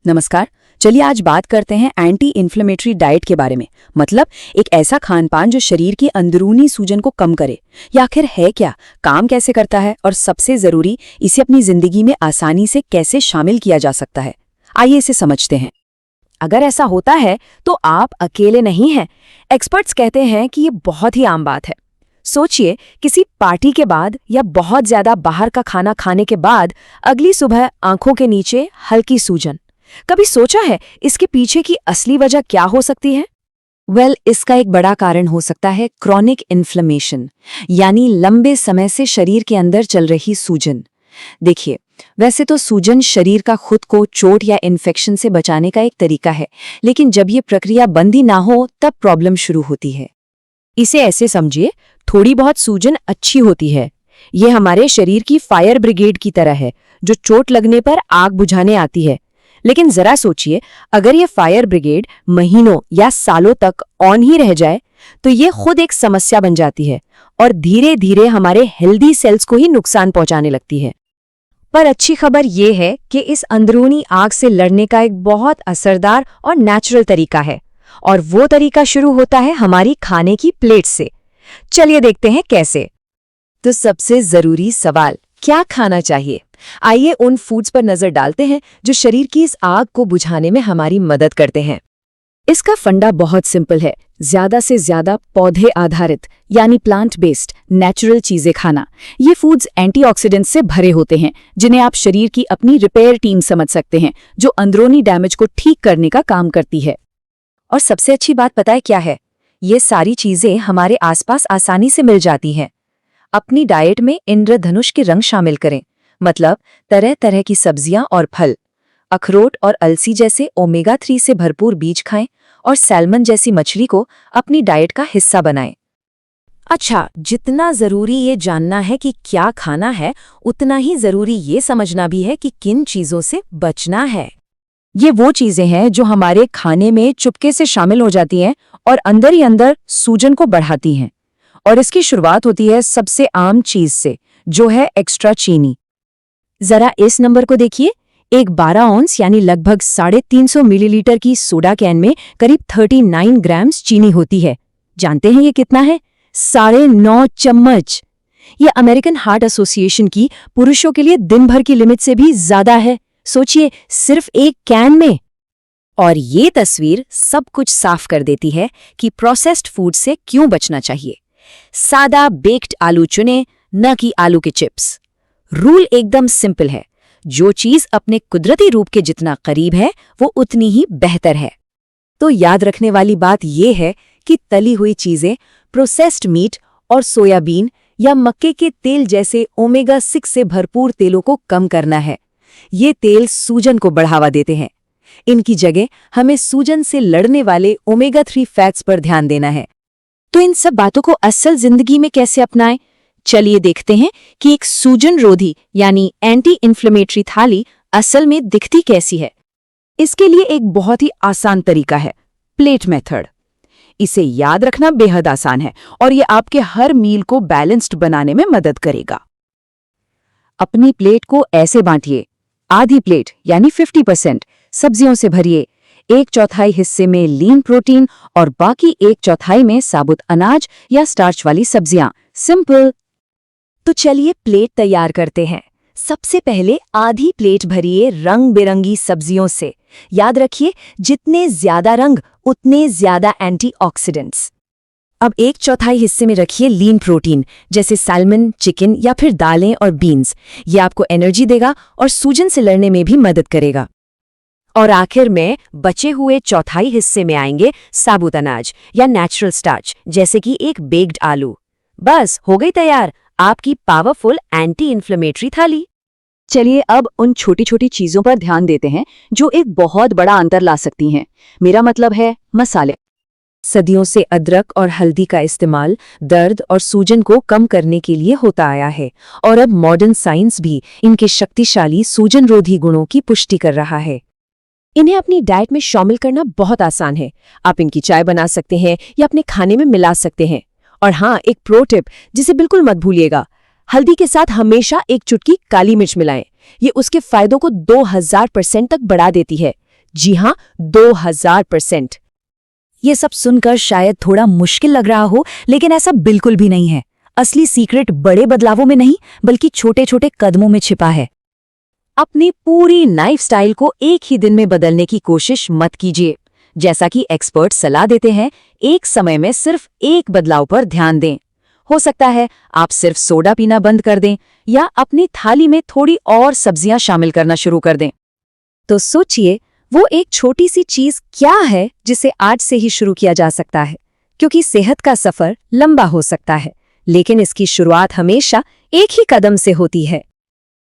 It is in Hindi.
नमस्कार। चलिए आज बात करते हैं एंटी इन्फ्लेमेटरी डाइट के बारे में। मतलब एक ऐसा खान पान जो शरीर की अंदरूनी सूजन को कम करे। ये आखिर है क्या, काम कैसे करता है और सबसे जरूरी इसे अपनी जिंदगी में आसानी से कैसे शामिल किया जा सकता है। आइए इसे समझते हैं। अगर ऐसा होता है तो आप अकेले नहीं हैं। एक्सपर्ट्स कहते हैं कि ये बहुत ही आम बात है। सोचिए, किसी पार्टी के बाद या बहुत ज्यादा बाहर का खाना खाने के बाद अगली सुबह आंखों के नीचे हल्की सूजन। कभी सोचा है इसके पीछे की असली वजह क्या हो सकती है? इसका एक बड़ा कारण हो सकता है क्रॉनिक इन्फ्लेमेशन, यानी लंबे समय से शरीर के अंदर चल रही सूजन। देखिए, वैसे तो सूजन शरीर का खुद को चोट या इन्फेक्शन से बचाने का एक तरीका है, लेकिन जब ये प्रक्रिया बंद ही ना हो तब प्रॉब्लम शुरू होती है। इसे ऐसे समझिए, थोड़ी बहुत सूजन अच्छी होती है। ये हमारे शरीर की फायर ब्रिगेड की तरह है, जो चोट लगने पर आग बुझाने आती है। लेकिन जरा सोचिए, अगर ये फायर ब्रिगेड महीनों या सालों तक ऑन ही रह जाए तो ये खुद एक समस्या बन जाती है और धीरे धीरे हमारे हेल्दी सेल्स को ही नुकसान पहुंचाने लगती है। पर अच्छी खबर ये है कि इस अंदरूनी आग से लड़ने का एक बहुत असरदार और नेचुरल तरीका है, और वो तरीका शुरू होता है हमारी खाने की प्लेट से। चलिए देखते हैं कैसे। तो सबसे जरूरी सवाल, क्या खाना चाहिए? आइए उन फूड्स पर नजर डालते हैं जो शरीर की इस आग को बुझाने में हमारी मदद करते हैं। इसका फंडा बहुत सिंपल है, ज्यादा से ज्यादा पौधे आधारित यानी प्लांट बेस्ड नेचुरल चीजें खाना। ये फूड्स एंटीऑक्सीडेंट्स से भरे होते हैं, जिन्हें आप शरीर की अपनी रिपेयर टीम समझ सकते हैं, जो अंदरूनी डैमेज को ठीक करने का काम करती है। और सबसे अच्छी बात पता है क्या है? ये सारी चीजें हमारे आसपास आसानी से मिल जाती हैं। अपनी डाइट में इंद्रधनुष के रंग शामिल करें, मतलब तरह तरह की सब्जियां और फल। अखरोट और अलसी जैसे ओमेगा 3 से भरपूर बीज खाएं और सैल्मन जैसी मछली को अपनी डाइट का हिस्सा बनाएं। अच्छा, जितना जरूरी ये जानना है कि क्या खाना है, उतना ही जरूरी ये समझना भी है कि किन चीजों से बचना है। ये वो चीजें हैं जो हमारे खाने में चुपके से शामिल हो जाती हैं और अंदर ही अंदर सूजन को बढ़ाती हैं। और इसकी शुरुआत होती है सबसे आम चीज से, जो है एक्स्ट्रा चीनी। जरा इस नंबर को देखिए। एक 12 ऑन्स यानी लगभग 350 मिलीलीटर की सोडा कैन में करीब 39 ग्राम्स चीनी होती है। जानते हैं ये कितना है? 9.5 चम्मच। ये अमेरिकन हार्ट एसोसिएशन की पुरुषों के लिए दिन भर की लिमिट से भी ज्यादा है। सोचिए, सिर्फ एक कैन में। और ये तस्वीर सब कुछ साफ कर देती है कि प्रोसेस्ड फूड से क्यों बचना चाहिए। सादा बेक्ड आलू चुनें, न कि आलू के चिप्स। रूल एकदम सिंपल है, जो चीज अपने कुदरती रूप के जितना करीब है वो उतनी ही बेहतर है। तो याद रखने वाली बात यह है कि तली हुई चीजें, प्रोसेस्ड मीट और सोयाबीन या मक्के के तेल जैसे ओमेगा 6 से भरपूर तेलों को कम करना है। ये तेल सूजन को बढ़ावा देते हैं। इनकी जगह हमें सूजन से लड़ने वाले ओमेगा 3 फैट्स पर ध्यान देना है। तो इन सब बातों को असल जिंदगी में कैसे अपनाएं? चलिए देखते हैं कि एक सूजन रोधी यानी एंटी इन्फ्लेमेटरी थाली असल में दिखती कैसी है। इसके लिए एक बहुत ही आसान तरीका है, प्लेट मेथड। इसे याद रखना बेहद आसान है और ये आपके हर मील को बैलेंस्ड बनाने में मदद करेगा। अपनी प्लेट को ऐसे बांटिए। आधी प्लेट यानी 50% सब्जियों से भरिए, 1/4 हिस्से में लीन प्रोटीन और बाकी 1/4 में साबुत अनाज या स्टार्च वाली सब्जियां। सिंपल। तो चलिए प्लेट तैयार करते हैं। सबसे पहले आधी प्लेट भरिए रंग बिरंगी सब्जियों से। याद रखिए, जितने ज्यादा रंग उतने ज्यादा एंटीऑक्सीडेंट्स। अब 1/4 हिस्से में रखिए लीन प्रोटीन, जैसे सैल्मन, चिकन या फिर दालें और बीन्स। ये आपको एनर्जी देगा और सूजन से लड़ने में भी मदद करेगा। और आखिर में बचे हुए 1/4 हिस्से में आएंगे साबुत अनाज या नेचुरल स्टार्च, जैसे कि एक बेक्ड आलू। बस हो गई तैयार आपकी पावरफुल एंटी इन्फ्लेमेटरी थाली। चलिए अब उन छोटी छोटी चीजों पर ध्यान देते हैं जो एक बहुत बड़ा अंतर ला सकती हैं। मेरा मतलब है मसाले। सदियों से अदरक और हल्दी का इस्तेमाल दर्द और सूजन को कम करने के लिए होता आया है, और अब मॉडर्न साइंस भी इनके शक्तिशाली सूजन रोधी गुणों की पुष्टि कर रहा है। इन्हें अपनी डाइट में शामिल करना बहुत आसान है। आप इनकी चाय बना सकते हैं या अपने खाने में मिला सकते हैं। और हाँ, एक प्रो टिप जिसे बिल्कुल मत भूलिएगा, हल्दी के साथ हमेशा एक चुटकी काली मिर्च मिलाएं। ये उसके फायदों को 2000% तक बढ़ा देती है। जी हाँ, 2000%। ये सब सुनकर शायद थोड़ा मुश्किल लग रहा हो, लेकिन ऐसा बिल्कुल भी नहीं है। असली सीक्रेट बड़े बदलावों में नहीं, बल्कि छोटे छोटे कदमों में छिपा है। अपनी पूरी लाइफस्टाइल को एक ही दिन में बदलने की कोशिश मत कीजिए। जैसा कि एक्सपर्ट सलाह देते हैं, एक समय में सिर्फ एक बदलाव पर ध्यान दें। हो सकता है आप सिर्फ सोडा पीना बंद कर दें या अपनी थाली में थोड़ी और सब्जियां शामिल करना शुरू कर दें। तो सोचिए, वो एक छोटी सी चीज क्या है जिसे आज से ही शुरू किया जा सकता है, क्योंकि सेहत का सफर लंबा हो सकता है, लेकिन इसकी शुरुआत हमेशा एक ही कदम से होती है।